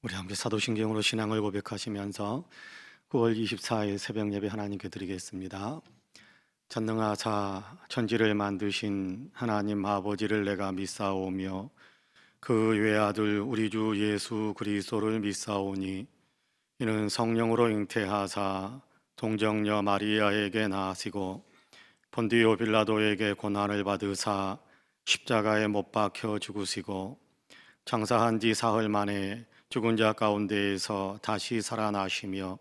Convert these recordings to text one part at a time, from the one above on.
우리 함께 사도신경으로 신앙을 고백하시면서 9월 24일 새벽 예배 하나님께 드리겠습니다. 전능하사 천지를 만드신 하나님 아버지를 내가 믿사오며 그 외아들 우리 주 예수 그리스도를 믿사오니 이는 성령으로 잉태하사 동정녀 마리아에게 나시고 본디오 빌라도에게 고난을 받으사 십자가에 못 박혀 죽으시고 장사한 지 사흘 만에 죽은 자 가운데에서 다시 살아나시며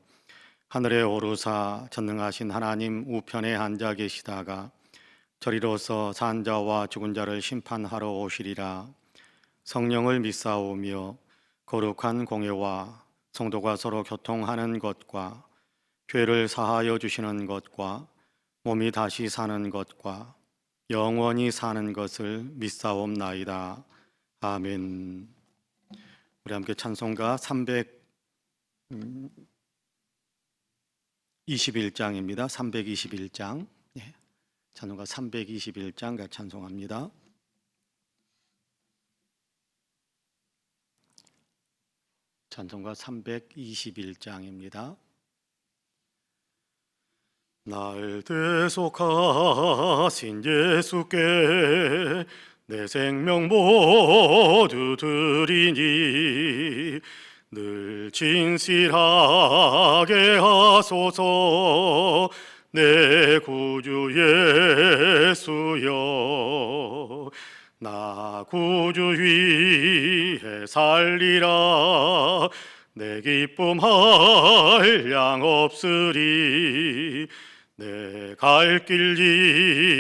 하늘에 오르사 전능하신 하나님 우편에 앉아 계시다가 저리로서 산 자와 죽은 자를 심판하러 오시리라. 성령을 믿사오며 거룩한 공예와 성도가 서로 교통하는 것과 죄를 사하여 주시는 것과 몸이 다시 사는 것과 영원히 사는 것을 믿사옵나이다. 아멘. 우리 함께 찬송가 321장입니다. 321장. 찬송가 321장 같이 찬송합니다. 찬송가 321장입니다. 날 대속하신 예수께 내 생명 모두 드리니 늘 진실하게 하소서. 내 구주 예수여, 나 구주 위해 살리라. 내 기쁨 한량 없으리. 내 갈 길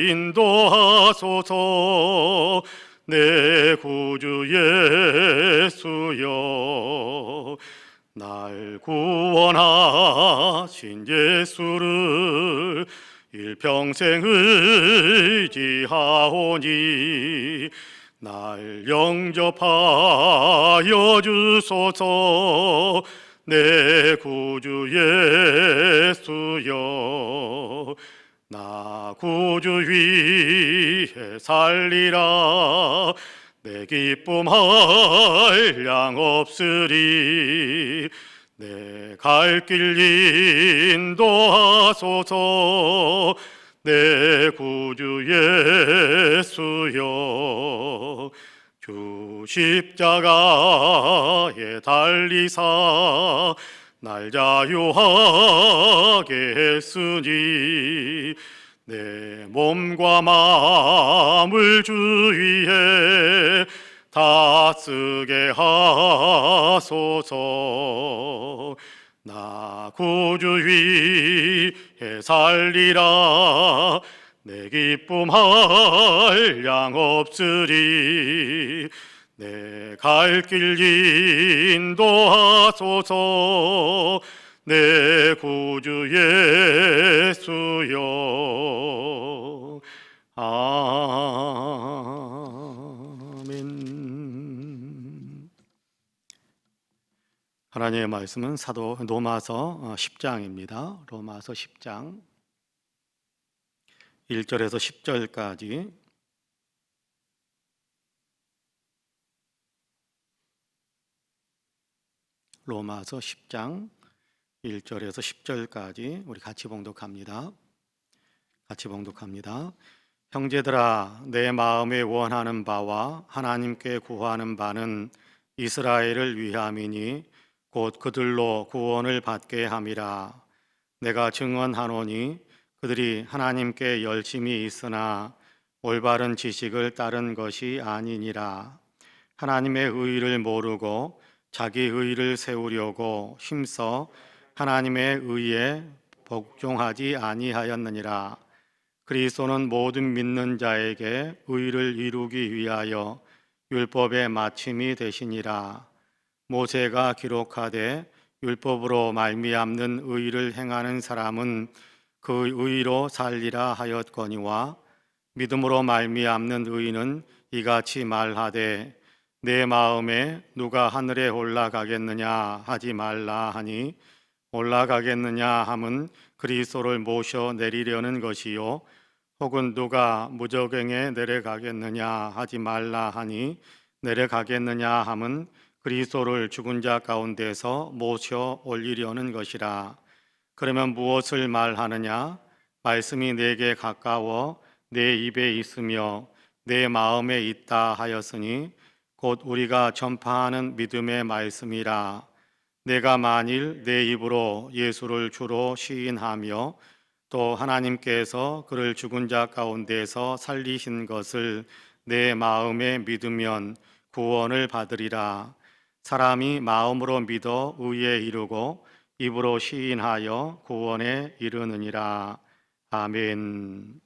인도하소서. 내 구주 예수여, 날 구원하신 예수를 일평생 의지하오니 날 영접하여 주소서. 내 구주 예수여, 나 구주 위해 살리라. 내 기쁨 한량 없으리. 내 갈 길 인도하소서. 내 구주 예수여, 주 십자가에 달리사 날 자유하게 했으니 내 몸과 마음을 주 위에 다 쓰게 하소서. 나 구주 위에 살리라. 내 기쁨 한량 없으리. 내 갈 길 인도하소서. 내 구주 예수여. 아멘. 하나님의 말씀은 사도 로마서 10장입니다. 로마서 10장 1절에서 10절까지. 로마서 10장 1절에서 10절까지 우리 같이 봉독합니다. 형제들아, 내 마음에 원하는 바와 하나님께 구하는 바는 이스라엘을 위함이니 곧 그들로 구원을 받게 함이라. 내가 증언하노니 그들이 하나님께 열심히 있으나 올바른 지식을 따른 것이 아니니라. 하나님의 의의를 모르고 자기 의의를 세우려고 힘써 하나님의 의에 복종하지 아니하였느니라. 그리스도는 모든 믿는 자에게 의를 이루기 위하여 율법의 마침이 되시니라. 모세가 기록하되 율법으로 말미암는 의를 행하는 사람은 그 의로 살리라 하였거니와 믿음으로 말미암는 의는 이같이 말하되 내 마음에 누가 하늘에 올라가겠느냐 하지 말라 하니 올라가겠느냐 함은 그리스도를 모셔 내리려는 것이요 혹은 누가 무저갱에 내려가겠느냐 하지 말라 하니 내려가겠느냐 함은 그리스도를 죽은 자 가운데서 모셔 올리려는 것이라. 그러면 무엇을 말하느냐? 말씀이 내게 가까워 내 입에 있으며 내 마음에 있다 하였으니 곧 우리가 전파하는 믿음의 말씀이라. 내가 만일 내 입으로 예수를 주로 시인하며 또 하나님께서 그를 죽은 자 가운데서 살리신 것을 내 마음에 믿으면 구원을 받으리라. 사람이 마음으로 믿어 의에 이르고 입으로 시인하여 구원에 이르느니라. 아멘.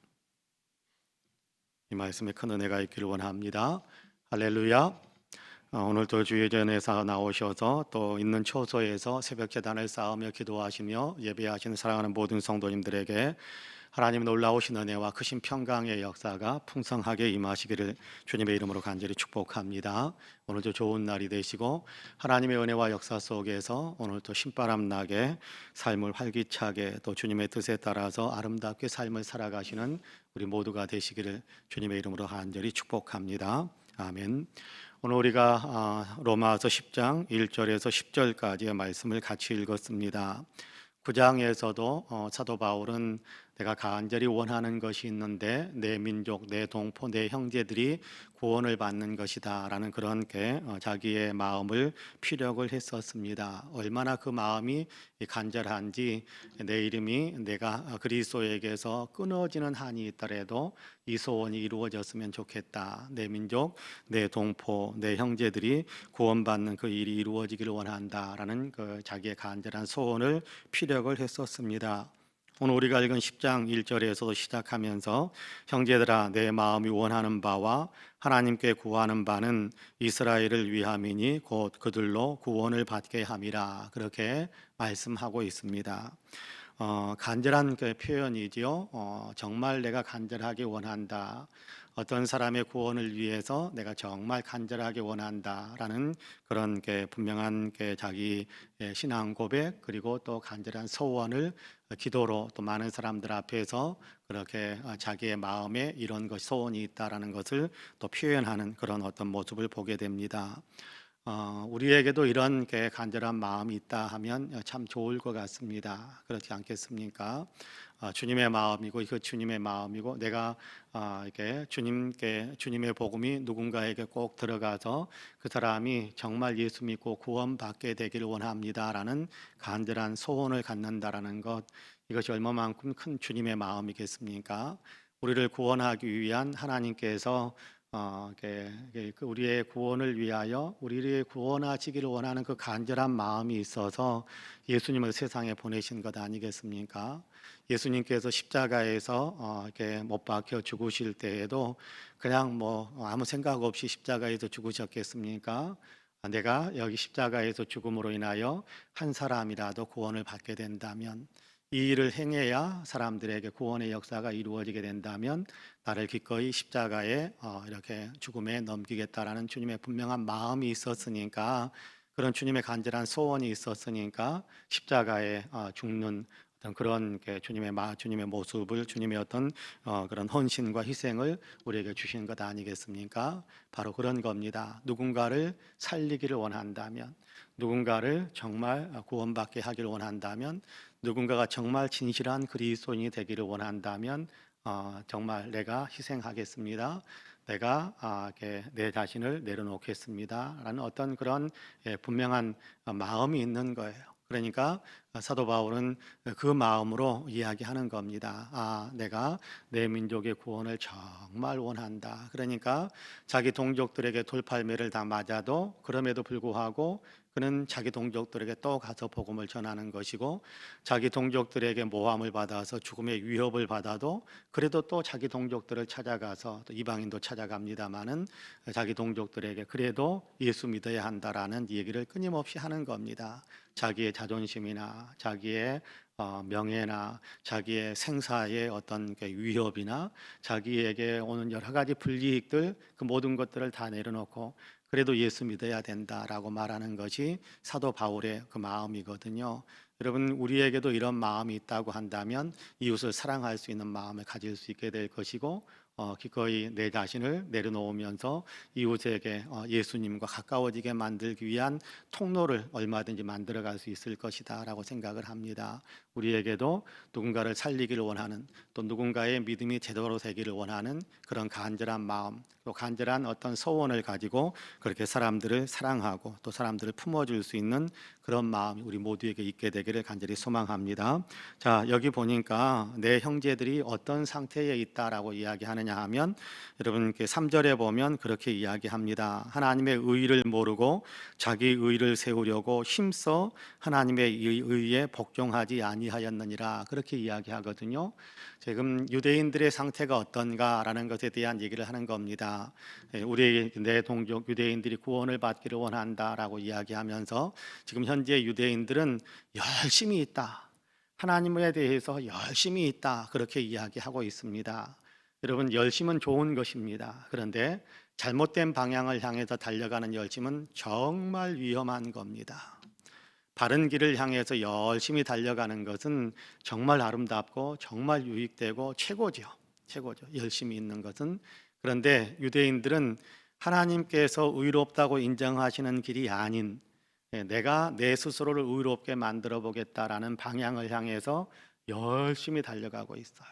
이 말씀에 큰 은혜가 있기를 원합니다. 할렐루야. 오늘도 주의 전에서 나오셔서 또 있는 처소에서 새벽 제단을 쌓으며 기도하시며 예배하시는 사랑하는 모든 성도님들에게 하나님 놀라우신 은혜와 크신 평강의 역사가 풍성하게 임하시기를 주님의 이름으로 간절히 축복합니다. 오늘도 좋은 날이 되시고 하나님의 은혜와 역사 속에서 오늘도 신바람 나게 삶을 활기차게 또 주님의 뜻에 따라서 아름답게 삶을 살아가시는 우리 모두가 되시기를 주님의 이름으로 간절히 축복합니다. 아멘. 오늘 우리가 로마서 10장 1절에서 10절까지의 말씀을 같이 읽었습니다. 9장에서도 사도 바울은 내가 간절히 원하는 것이 있는데 내 민족, 내 동포, 내 형제들이 구원을 받는 것이다 라는 그런 자기의 마음을 피력을 했었습니다. 얼마나 그 마음이 간절한지 내 이름이 내가 그리스도에게서 끊어지는 한이 있더라도 이 소원이 이루어졌으면 좋겠다. 내 민족, 내 동포, 내 형제들이 구원받는 그 일이 이루어지기를 원한다라는 그 자기의 간절한 소원을 피력을 했었습니다. 오늘 우리가 읽은 10장 1절에서도 시작하면서 형제들아 내 마음이 원하는 바와 하나님께 구하는 바는 이스라엘을 위함이니 곧 그들로 구원을 받게 함이라 그렇게 말씀하고 있습니다. 간절한 그 표현이지요. 정말 내가 간절하게 원한다. 어떤 사람의 구원을 위해서 내가 정말 간절하게 원한다라는 그런 게 분명한 게 자기 신앙 고백 그리고 또 간절한 소원을 기도로 또 많은 사람들 앞에서 그렇게 자기의 마음에 이런 것 소원이 있다라는 것을 또 표현하는 그런 어떤 모습을 보게 됩니다. 우리에게도 이런 게 간절한 마음이 있다 하면 참 좋을 것 같습니다. 그렇지 않겠습니까? 주님의 마음이고 그 주님의 마음이고 내가 이렇게 주님의 복음이 누군가에게 꼭 들어가서 그 사람이 정말 예수 믿고 구원받게 되기를 원합니다라는 간절한 소원을 갖는다라는 것 이것이 얼마만큼 큰 주님의 마음이겠습니까? 우리를 구원하기 위한 하나님께서 우리의 구원을 위하여 우리를 구원하시기를 원하는 그 간절한 마음이 있어서 예수님을 세상에 보내신 것 아니겠습니까? 예수님께서 십자가에서 이렇게 못 박혀 죽으실 때에도 그냥 뭐 아무 생각 없이 십자가에서 죽으셨겠습니까? 내가 여기 십자가에서 죽음으로 인하여 한 사람이라도 구원을 받게 된다면 이 일을 행해야 사람들에게 구원의 역사가 이루어지게 된다면 나를 기꺼이 십자가에 이렇게 죽음에 넘기겠다라는 주님의 분명한 마음이 있었으니까 그런 주님의 간절한 소원이 있었으니까 십자가에 죽는 어떤 그런 주님의 모습을 주님의 어떤 그런 헌신과 희생을 우리에게 주신 것 아니겠습니까? 바로 그런 겁니다. 누군가를 살리기를 원한다면, 누군가를 정말 구원받게 하기를 원한다면, 누군가가 정말 진실한 그리스도인이 되기를 원한다면, 정말 내가 희생하겠습니다. 내가 내 자신을 내려놓겠습니다라는 어떤 그런 분명한 마음이 있는 거예요. 그러니까 사도 바울은 그 마음으로 이야기하는 겁니다. 내가 내 민족의 구원을 정말 원한다. 그러니까 자기 동족들에게 돌팔매를 다 맞아도 그럼에도 불구하고 그는 자기 동족들에게 또 가서 복음을 전하는 것이고 자기 동족들에게 모함을 받아서 죽음의 위협을 받아도 그래도 또 자기 동족들을 찾아가서 또 이방인도 찾아갑니다마는 자기 동족들에게 그래도 예수 믿어야 한다라는 얘기를 끊임없이 하는 겁니다. 자기의 자존심이나 자기의 명예나 자기의 생사의 어떤 위협이나 자기에게 오는 여러 가지 불이익들 그 모든 것들을 다 내려놓고 그래도 예수 믿어야 된다라고 말하는 것이 사도 바울의 그 마음이거든요. 여러분 우리에게도 이런 마음이 있다고 한다면 이웃을 사랑할 수 있는 마음을 가질 수 있게 될 것이고 기꺼이 내 자신을 내려놓으면서 이웃에게 예수님과 가까워지게 만들기 위한 통로를 얼마든지 만들어갈 수 있을 것이다라고 생각을 합니다. 우리에게도 누군가를 살리기를 원하는, 또 누군가의 믿음이 제대로 되기를 원하는 그런 간절한 마음, 또 간절한 어떤 소원을 가지고 그렇게 사람들을 사랑하고 또 사람들을 품어줄 수 있는 그런 마음이 우리 모두에게 있게 되기를 간절히 소망합니다. 자, 여기 보니까 내 형제들이 어떤 상태에 있다라고 이야기하느냐 하면, 여러분 3절에 보면 그렇게 이야기합니다. 하나님의 의를 모르고 자기 의를 세우려고 힘써 하나님의 의에 복종하지 아니하였느니라, 그렇게 이야기하거든요. 지금 유대인들의 상태가 어떤가라는 것에 대한 얘기를 하는 겁니다. 우리 내 동족 유대인들이 구원을 받기를 원한다라고 이야기하면서 지금 현재 유대인들은 열심히 있다, 하나님에 대해서 열심히 있다, 그렇게 이야기하고 있습니다. 여러분, 열심은 좋은 것입니다. 그런데 잘못된 방향을 향해서 달려가는 열심은 정말 위험한 겁니다. 바른 길을 향해서 열심히 달려가는 것은 정말 아름답고 정말 유익되고 최고죠. 최고죠. 열심히 있는 것은. 그런데 유대인들은 하나님께서 의롭다고 인정하시는 길이 아닌, 내가 내 스스로를 의롭게 만들어 보겠다라는 방향을 향해서 열심히 달려가고 있어요.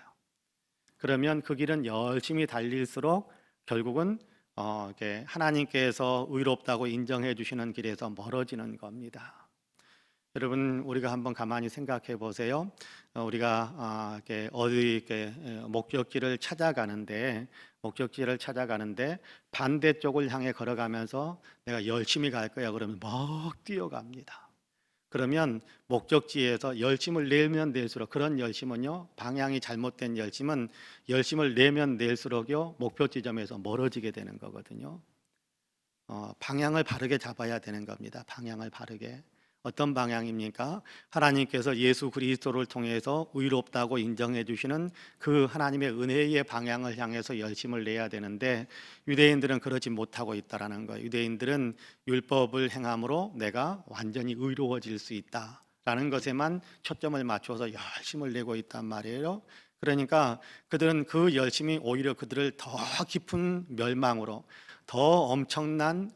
그러면 그 길은 열심히 달릴수록 결국은 이렇게 하나님께서 의롭다고 인정해 주시는 길에서 멀어지는 겁니다. 여러분, 우리가 한번 가만히 생각해 보세요. 우리가 이렇게 어디 이렇게 목적지를 찾아가는데 반대쪽을 향해 걸어가면서 내가 열심히 갈 거야 그러면 막 뛰어갑니다. 그러면 목적지에서 열심을 내면 낼수록, 그런 열심은요, 방향이 잘못된 열심은 열심을 내면 낼수록요 목표 지점에서 멀어지게 되는 거거든요. 방향을 바르게 잡아야 되는 겁니다. 방향을 바르게. 어떤 방향입니까? 하나님께서 예수 그리스도를 통해서 의롭다고 인정해 주시는 그 하나님의 은혜의 방향을 향해서 열심을 내야 되는데, 유대인들은 그러지 못하고 있다라는 거예요. 유대인들은 율법을 행함으로 내가 완전히 의로워질 수 있다라는 것에만 초점을 맞춰서 열심을 내고 있단 말이에요. 그러니까 그들은 그 열심이 오히려 그들을 더 깊은 멸망으로, 더 엄청난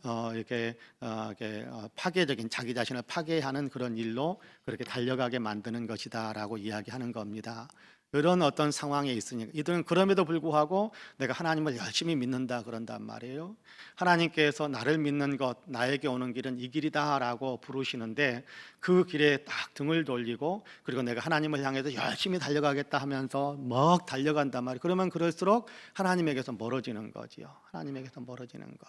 파괴적인, 자기 자신을 파괴하는 그런 일로 그렇게 달려가게 만드는 것이다라고 이야기하는 겁니다. 이런 어떤 상황에 있으니까 이들은 그럼에도 불구하고 내가 하나님을 열심히 믿는다 그런단 말이에요. 하나님께서 나를 믿는 것, 나에게 오는 길은 이 길이다라고 부르시는데 그 길에 딱 등을 돌리고, 그리고 내가 하나님을 향해서 열심히 달려가겠다 하면서 막 달려간단 말이에요. 그러면 그럴수록 하나님에게서 멀어지는 거지요. 하나님에게서 멀어지는 것.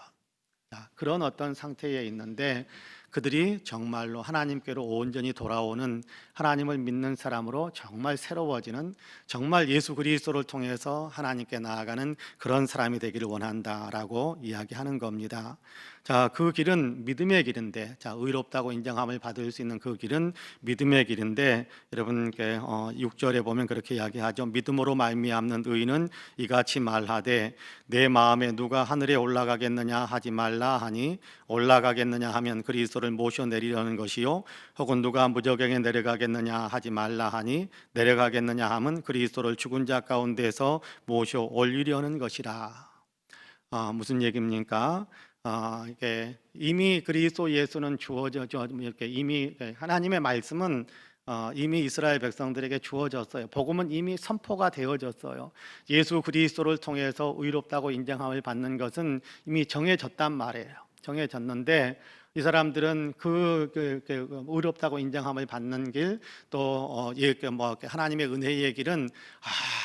자, 그런 어떤 상태에 있는데 그들이 정말로 하나님께로 온전히 돌아오는, 하나님을 믿는 사람으로 정말 새로워지는, 정말 예수 그리스도를 통해서 하나님께 나아가는 그런 사람이 되기를 원한다라고 이야기하는 겁니다. 자, 그 길은 믿음의 길인데, 자, 의롭다고 인정함을 받을 수 있는 그 길은 믿음의 길인데, 여러분 6절에 보면 그렇게 이야기하죠. 믿음으로 말미암는 의인은 이같이 말하되 내 마음에 누가 하늘에 올라가겠느냐 하지 말라 하니, 올라가겠느냐 하면 그리스도를 모셔 내리려는 것이요, 혹은 누가 무저갱에 내려가겠느냐 하지 말라 하니, 내려가겠느냐 함은 그리스도를 죽은 자 가운데서 모셔 올리려는 것이라. 무슨 얘기입니까? 이게 이미 그리스도 예수는 주어져, 이렇게 이미 하나님의 말씀은 이미 이스라엘 백성들에게 주어졌어요. 복음은 이미 선포가 되어졌어요. 예수 그리스도를 통해서 의롭다고 인정함을 받는 것은 이미 정해졌단 말이에요. 정해졌는데 이 사람들은 의롭다고 인정함을 받는 길, 또 하나님의 은혜의 길은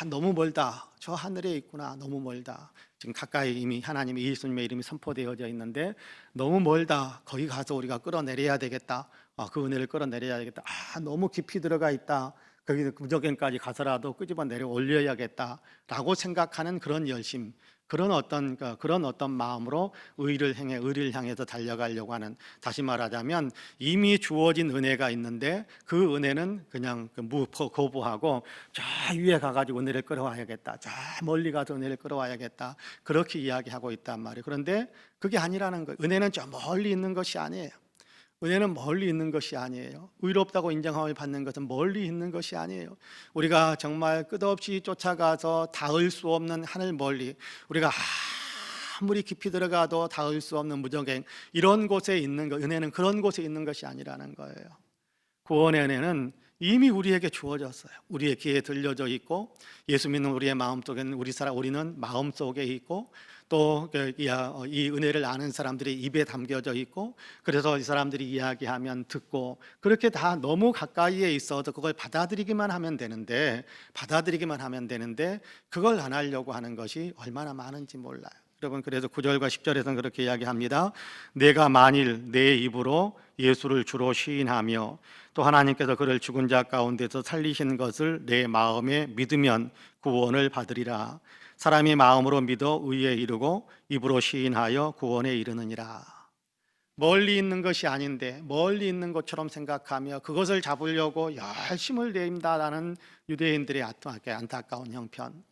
너무 멀다. 저 하늘에 있구나. 너무 멀다. 지금 가까이 이미 하나님의 예수님의 이름이 선포되어져 있는데 너무 멀다. 거기 가서 우리가 끌어내려야 되겠다. 그 은혜를 끌어내려야 되겠다. 너무 깊이 들어가 있다. 거기 무저갱까지 가서라도 끄집어 내려 올려야겠다라고 생각하는 그런 열심, 그런 어떤 마음으로 의를 향해서 달려가려고 하는, 다시 말하자면 이미 주어진 은혜가 있는데 그 은혜는 그냥 거부하고 저 위에 가가지고 은혜를 끌어와야겠다, 저 멀리 가서 은혜를 끌어와야겠다, 그렇게 이야기하고 있단 말이에요. 그런데 그게 아니라는 거예요. 은혜는 저 멀리 있는 것이 아니에요. 은혜는 멀리 있는 것이 아니에요. 의롭다고 인정함을 받는 것은 멀리 있는 것이 아니에요. 우리가 정말 끝없이 쫓아가서 닿을 수 없는 하늘 멀리, 우리가 아무리 깊이 들어가도 닿을 수 없는 무정행, 이런 곳에 있는 것, 은혜는 그런 곳에 있는 것이 아니라는 거예요. 구원의 은혜는 이미 우리에게 주어졌어요. 우리의 귀에 들려져 있고, 예수 믿는 우리의 마음속에는 우리는 마음속에 있고, 또 이 은혜를 아는 사람들이 입에 담겨져 있고, 그래서 이 사람들이 이야기하면 듣고, 그렇게 다 너무 가까이에 있어서 그걸 받아들이기만 하면 되는데, 그걸 안 하려고 하는 것이 얼마나 많은지 몰라요. 여러분, 그래서 9절과 10절에서는 그렇게 이야기합니다. 내가 만일 내 입으로 예수를 주로 시인하며 또 하나님께서 그를 죽은 자 가운데서 살리신 것을 내 마음에 믿으면 구원을 받으리라. 사람이 마음으로 믿어 의에 이르고 입으로 시인하여 구원에 이르느니라. 멀리 있는 것이 아닌데 멀리 있는 것처럼 생각하며 그것을 잡으려고 열심을 내린다라는 유대인들의 안타까운 형편.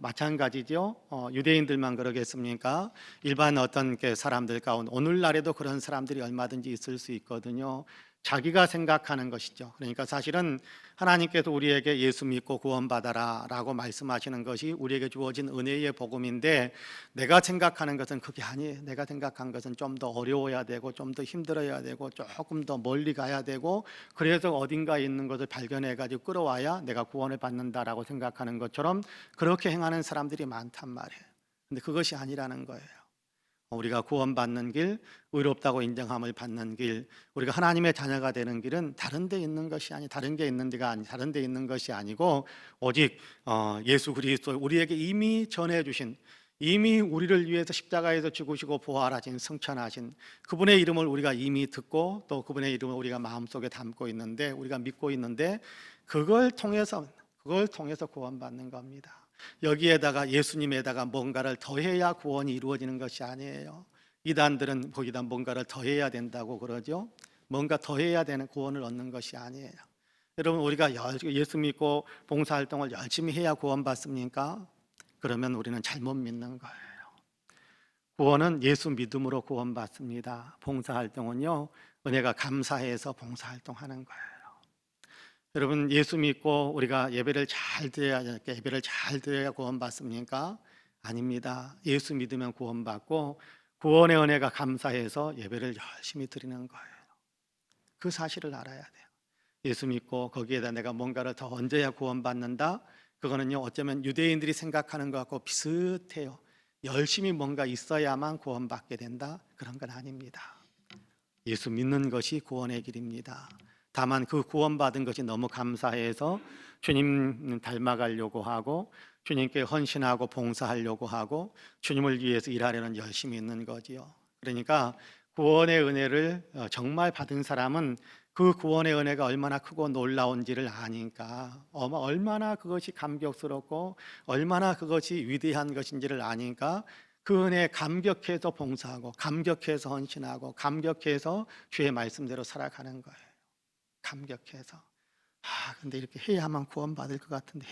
마찬가지죠. 유대인들만 그러겠습니까? 일반 어떤 사람들 가운데 오늘날에도 그런 사람들이 얼마든지 있을 수 있거든요. 자기가 생각하는 것이죠. 그러니까 사실은 하나님께서 우리에게 예수 믿고 구원받아라 라고 말씀하시는 것이 우리에게 주어진 은혜의 복음인데, 내가 생각하는 것은 그게 아니에요. 내가 생각한 것은 좀 더 어려워야 되고 좀 더 힘들어야 되고 조금 더 멀리 가야 되고, 그래서 어딘가에 있는 것을 발견해 가지고 끌어와야 내가 구원을 받는다라고 생각하는 것처럼 그렇게 행하는 사람들이 많단 말이에요. 근데 그것이 아니라는 거예요. 우리가 구원받는 길, 의롭다고 인정함을 받는 길, 우리가 하나님의 자녀가 되는 길은 다른 데 있는 것이 아니, 다른 게 있는 데가 아니, 다른 데 있는 것이 아니고 오직 예수 그리스도 우리에게 이미 전해 주신, 이미 우리를 위해서 십자가에서 죽으시고 부활하신, 승천하신 그분의 이름을 우리가 이미 듣고 또 그분의 이름을 우리가 마음속에 담고 있는데, 우리가 믿고 있는데, 그걸 통해서 구원받는 겁니다. 여기에다가 예수님에다가 뭔가를 더해야 구원이 이루어지는 것이 아니에요. 이단들은 거기다 뭔가를 더해야 된다고 그러죠. 뭔가 더해야 되는 구원을 얻는 것이 아니에요. 여러분, 우리가 예수 믿고 봉사활동을 열심히 해야 구원받습니까? 그러면 우리는 잘못 믿는 거예요. 구원은 예수 믿음으로 구원받습니다. 봉사활동은요, 은혜가 감사해서 봉사활동하는 거예요. 여러분, 예수 믿고 우리가 예배를 잘 드려야 구원받습니까? 아닙니다. 예수 믿으면 구원받고 구원의 은혜가 감사해서 예배를 열심히 드리는 거예요. 그 사실을 알아야 돼요. 예수 믿고 거기에다 내가 뭔가를 더 얹어야 구원받는다? 그거는요, 어쩌면 유대인들이 생각하는 것과 비슷해요. 열심히 뭔가 있어야만 구원받게 된다? 그런 건 아닙니다. 예수 믿는 것이 구원의 길입니다. 다만 그 구원받은 것이 너무 감사해서 주님 닮아가려고 하고 주님께 헌신하고 봉사하려고 하고 주님을 위해서 일하려는 열심이 있는 거지요. 그러니까 구원의 은혜를 정말 받은 사람은 그 구원의 은혜가 얼마나 크고 놀라운지를 아니까, 얼마나 그것이 감격스럽고 얼마나 그것이 위대한 것인지를 아니까 그 은혜에 감격해서 봉사하고 감격해서 헌신하고 감격해서 주의 말씀대로 살아가는 거예요. 감격해서 근데 이렇게 해야만 구원받을 것 같은데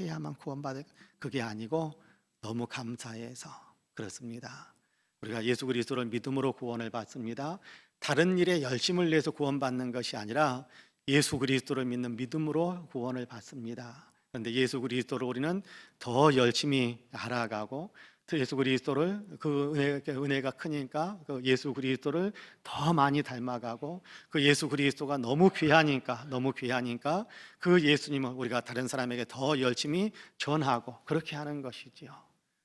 그게 아니고 너무 감사해서 그렇습니다. 우리가 예수 그리스도를 믿음으로 구원을 받습니다. 다른 일에 열심을 내서 구원받는 것이 아니라 예수 그리스도를 믿는 믿음으로 구원을 받습니다. 그런데 예수 그리스도를 우리는 더 열심히 알아가고 예수 그리스도를 그 은혜가 크니까 그 예수 그리스도를 더 많이 닮아가고 그 예수 그리스도가 너무 귀하니까 그 예수님을 우리가 다른 사람에게 더 열심히 전하고 그렇게 하는 것이지요.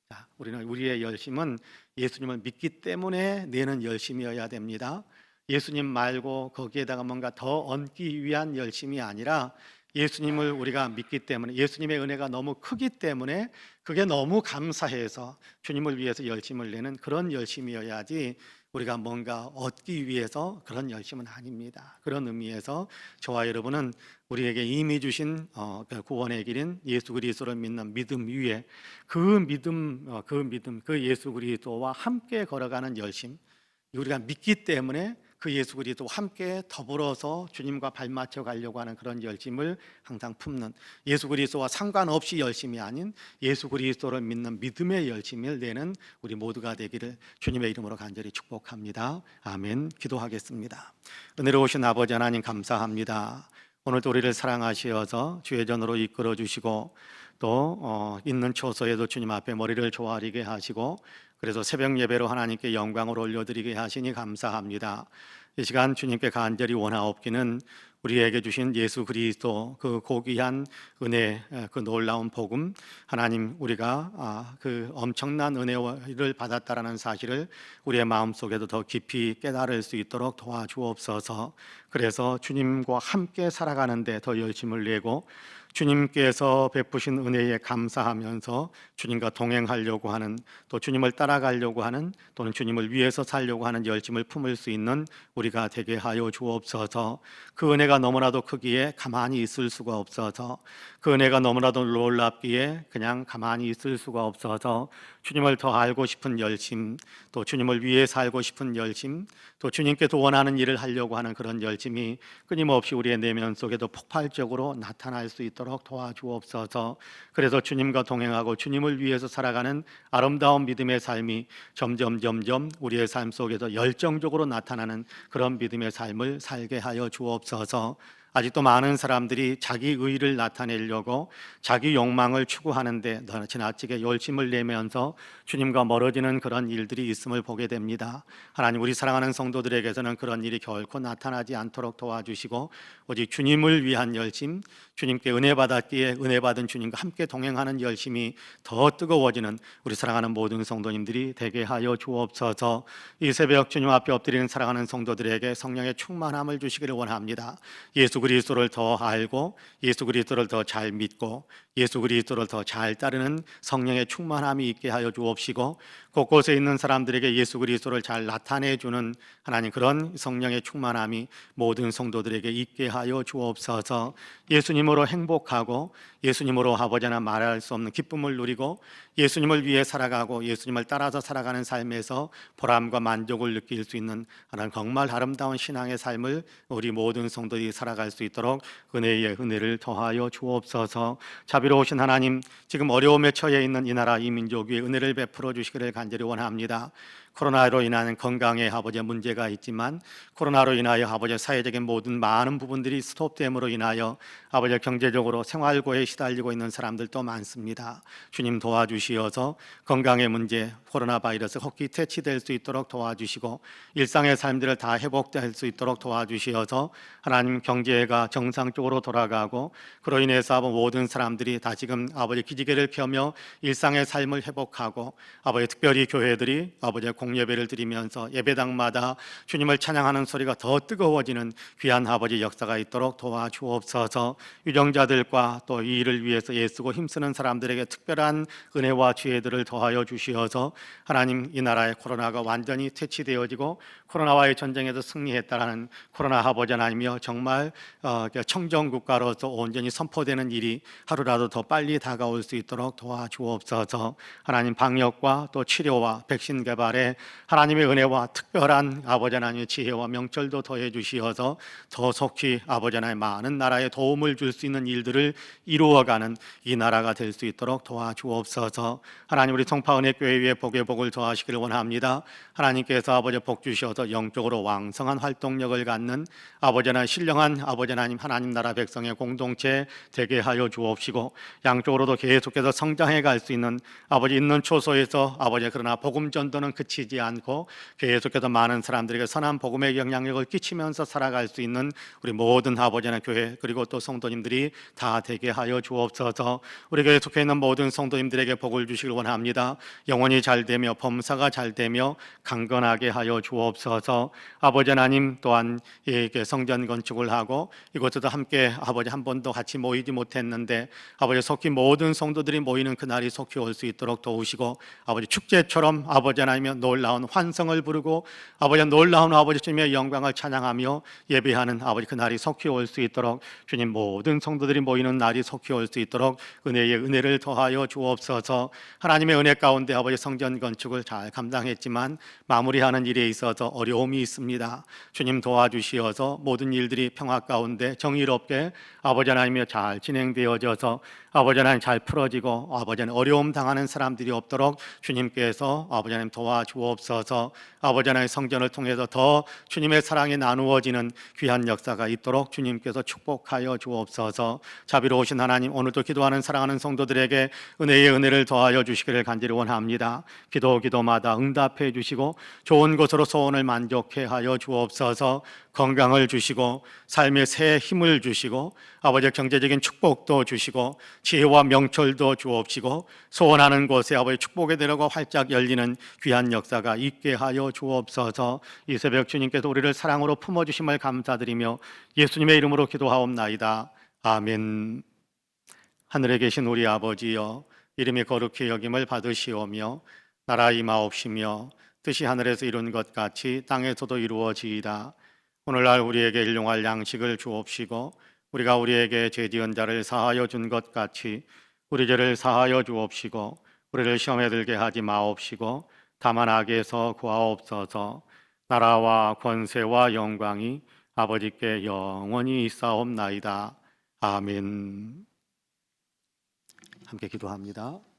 자, 우리의 열심은 예수님을 믿기 때문에 내는 열심이어야 됩니다. 예수님 말고 거기에다가 뭔가 더 얹기 위한 열심이 아니라 예수님을 우리가 믿기 때문에, 예수님의 은혜가 너무 크기 때문에 그게 너무 감사해서 주님을 위해서 열심을 내는 그런 열심이어야지, 우리가 뭔가 얻기 위해서 그런 열심은 아닙니다. 그런 의미에서 저와 여러분은 우리에게 이미 주신 그 구원의 길인 예수 그리스도를 믿는 믿음 위에 그 예수 그리스도와 함께 걸어가는 열심, 우리가 믿기 때문에 그 예수 그리스도와 함께 더불어서 주님과 발맞춰 가려고 하는 그런 열심을 항상 품는, 예수 그리스도와 상관없이 열심이 아닌 예수 그리스도를 믿는 믿음의 열심을 내는 우리 모두가 되기를 주님의 이름으로 간절히 축복합니다. 아멘. 기도하겠습니다. 은혜로우신 아버지 하나님 감사합니다. 오늘도 우리를 사랑하시어서 주의 전으로 이끌어 주시고 또 있는 처소에도 주님 앞에 머리를 조아리게 하시고 그래서 새벽 예배로 하나님께 영광을 올려드리게 하시니 감사합니다. 이 시간 주님께 간절히 원하옵기는 우리에게 주신 예수 그리스도 그 고귀한 은혜, 그 놀라운 복음, 하나님 우리가 그 엄청난 은혜를 받았다라는 사실을 우리의 마음속에도 더 깊이 깨달을 수 있도록 도와주옵소서. 그래서 주님과 함께 살아가는데 더 열심을 내고 주님께서 베푸신 은혜에 감사하면서 주님과 동행하려고 하는, 또 주님을 따라가려고 하는, 또는 주님을 위해서 살려고 하는 열심을 품을 수 있는 우리가 되게 하여 주옵소서. 그 은혜가 너무나도 크기에 가만히 있을 수가 없어서, 그 은혜가 너무나도 놀랍기에 그냥 가만히 있을 수가 없어서 주님을 더 알고 싶은 열심, 또 주님을 위해 살고 싶은 열심, 또 주님께 도원하는 일을 하려고 하는 그런 열심이 끊임없이 우리의 내면 속에도 폭발적으로 나타날 수 있도록 도와주옵소서. 그래서 주님과 동행하고 주님을 위해서 살아가는 아름다운 믿음의 삶이 점점 우리의 삶 속에서 열정적으로 나타나는 그런 믿음의 삶을 살게 하여 주옵소서. 아직도 많은 사람들이 자기 의의를 나타내려고 자기 욕망을 추구하는데 지나치게 열심을 내면서 주님과 멀어지는 그런 일들이 있음을 보게 됩니다. 하나님, 우리 사랑하는 성도들에게서는 그런 일이 결코 나타나지 않도록 도와주시고 오직 주님을 위한 열심, 주님께 은혜 받았기에 은혜 받은 주님과 함께 동행하는 열심이 더 뜨거워지는 우리 사랑하는 모든 성도님들이 되게 하여 주옵소서. 이 새벽 주님 앞에 엎드리는 사랑하는 성도들에게 성령의 충만함을 주시기를 원합니다. 예수 그리스도를 더 알고 예수 그리스도를 더 잘 믿고 예수 그리스도를 더 잘 따르는 성령의 충만함이 있게 하여 주옵시고, 곳곳에 있는 사람들에게 예수 그리스도를 잘 나타내 주는 하나님 그런 성령의 충만함이 모든 성도들에게 있게 하여 주옵소서. 예수님으로 행복하고 예수님으로 아버지 하나 말할 수 없는 기쁨을 누리고 예수님을 위해 살아가고 예수님을 따라서 살아가는 삶에서 보람과 만족을 느낄 수 있는 하나님 정말 아름다운 신앙의 삶을 우리 모든 성도들이 살아갈 수 있도록 은혜의 은혜를 더하여 주옵소서. 자비로우신 하나님, 지금 어려움에 처해 있는 이 나라 이 민족 위에 은혜를 베풀어 주시기를 간절히 원합니다. 코로나로 인한 건강에 아버지 문제가 있지만 코로나로 인하여 아버지 사회적인 모든 많은 부분들이 스톱됨으로 인하여 아버지 경제적으로 생활고에 시달리고 있는 사람들도 많습니다. 주님 도와주시어서 건강의 문제, 코로나 바이러스 혹기 퇴치될 수 있도록 도와주시고 일상의 삶들을 다 회복될 수 있도록 도와주시어서 하나님 경제가 정상적으로 돌아가고 그로 인해서 모든 사람들이 다시금 아버지 기지개를 펴며 일상의 삶을 회복하고 아버지 특별히 교회들이 아버지 공예배를 드리면서 예배당마다 주님을 찬양하는 소리가 더 뜨거워지는 귀한 아버지 역사가 있도록 도와주옵소서. 유정자들과 또 이 일을 위해서 애쓰고 힘쓰는 사람들에게 특별한 은혜와 지혜들을 더하여 주시어서 하나님 이 나라의 코로나가 완전히 퇴치되어지고 코로나와의 전쟁에서 승리했다라는 코로나 아버지 하나님이여 정말 청정국가로서 온전히 선포되는 일이 하루라도 더 빨리 다가올 수 있도록 도와주옵소서. 하나님 방역과 또 치료와 백신 개발에 하나님의 은혜와 특별한 아버지 하나님의 지혜와 명철도 더해 주시어서 더 속히 아버지 하나님 많은 나라에 도움을 줄 수 있는 일들을 이루어가는 이 나라가 될 수 있도록 도와주옵소서. 하나님 우리 성파은혜교회 위에 복의 복을 더하시기를 원합니다. 하나님께서 아버지 복 주셔서 영적으로 왕성한 활동력을 갖는 아버지 하나님 신령한 아버지 하나님 나라 백성의 공동체 되게 하여 주옵시고 양쪽으로도 계속해서 성장해 갈 수 있는 아버지 있는 초소에서 아버지 그러나 복음 전도는 그치지 않고 계속해서 많은 사람들에게 선한 복음의 영향력을 끼치면서 살아갈 수 있는 우리 모든 아버지 하나님 교회 그리고 또 성도님들이 다 되게 하여 주옵소서. 우리 교회에 속해 있는 모든 성도님들에게 복을 주시길 원합니다. 영혼이 잘 되며 범사가 잘 되며 강건하게 하여 주옵소서. 아버지 하나님 또한 이렇게 성전 건축을 하고 이곳에도 함께 아버지 한 번도 같이 모이지 못했는데 아버지 속히 모든 성도들이 모이는 그날이 속히 올 수 있도록 도우시고 아버지 축제처럼 아버지 하나님의 놀라운 환성을 부르고 아버지 놀라운 아버지 주님의 영광을 찬양하며 예배하는 아버지 그날이 속히 올 수 있도록 주님 모든 성도들이 모이는 날이 속히 올 수 있도록 은혜의 은혜를 더하여 주옵소서. 하나님의 은혜 가운데 아버지 성전 건축을 잘 감당했지만 마무리하는 일에 있어서 어려움이 있습니다. 주님 도와주시어서 모든 일들이 평화 가운데 정의롭게 아버지 하나님이 잘 진행되어져서 아버지 하나님 잘 풀어지고 아버지 하나님 어려움 당하는 사람들이 없도록 주님께서 아버지 하나님 도와주옵소서. 아버지 하나님 성전을 통해서 더 주님의 사랑이 나누어지는 귀한 역사가 있도록 주님께서 축복하여 주옵소서. 자비로우신 하나님 오늘도 기도하는 사랑하는 성도들에게 은혜의 은혜를 더하여 주시기를 간절히 원합니다. 기도마다 응답해 주시고 좋은 것으로 소원을 만족해 하여 주옵소서. 건강을 주시고 삶의 새 힘을 주시고 아버지 경제적인 축복도 주시고 지혜와 명철도 주옵시고 소원하는 곳에 아버지 축복의 대로가 활짝 열리는 귀한 역사가 있게 하여 주옵소서. 이 새벽 주님께서 우리를 사랑으로 품어주심을 감사드리며 예수님의 이름으로 기도하옵나이다. 아멘. 하늘에 계신 우리 아버지여, 이름이 거룩히 여김을 받으시오며 나라 임하옵시며 뜻이 하늘에서 이룬 것 같이 땅에서도 이루어지이다. 오늘날 우리에게 일용할 양식을 주옵시고 우리가 우리에게 죄지은 자를 사하여 준 것 같이 우리 죄를 사하여 주옵시고 우리를 시험에 들게 하지 마옵시고 다만 악에서 구하옵소서. 나라와 권세와 영광이 아버지께 영원히 있사옵나이다. 아멘. 함께 기도합니다.